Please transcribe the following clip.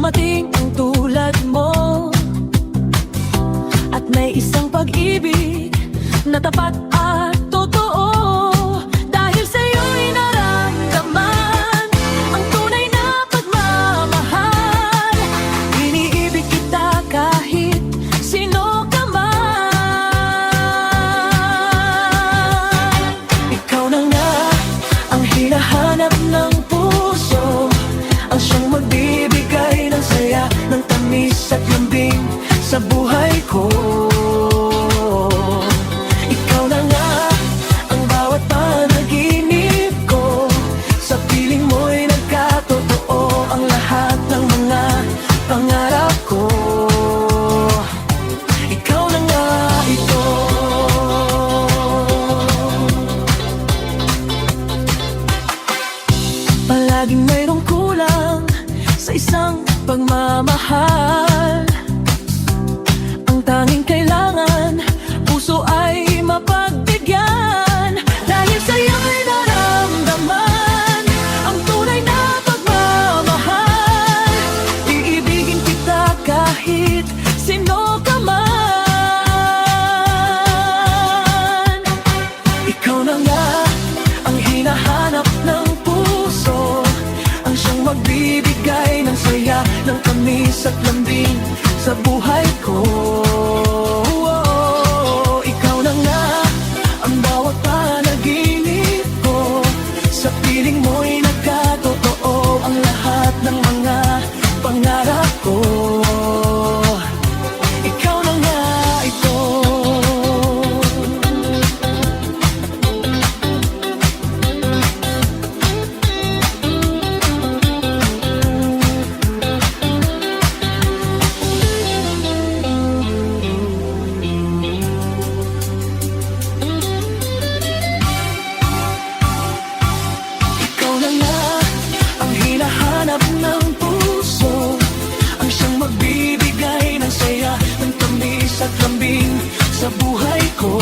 dumating ang tulad mo, at may isang pag-ibig na tapat at totoo. Dahil sa'yo'y naramdaman ang tunay na pagmamahal. Iniibig kita kahit sino ka man. Ikaw na nga ang hinahanap ng puso, ang siyang magbibigay ng saya, ng tamis at lambing sa buhay ko. Ikaw na nga ang bawat panaginip ko, sa piling mo'y nagkatotoo ang lahat ng mga pangarap ko. Ikaw na nga ito. Palaging mayroong kulang sa isang pagmamahal. Ang tanging kailangan, puso ay mapagbigyan. Dahil sa'yo'y naramdaman ang tunay na pagmamahal. Iibigin kita kahit sino ka man. Ikaw na nga ang hinahanap ng puso, ang siyang magbibigay ng saya, ng tamis at lambing sa buhay ko. Ikaw na nga ang bawat panaginip ko, sa piling mo'y nagkatotoo ang lahat ng mga pangarap ko. Ikaw na nga ito. Hinahanap ng puso, ang siyang magbibigay ng saya, ng tamis at lambing sa buhay ko.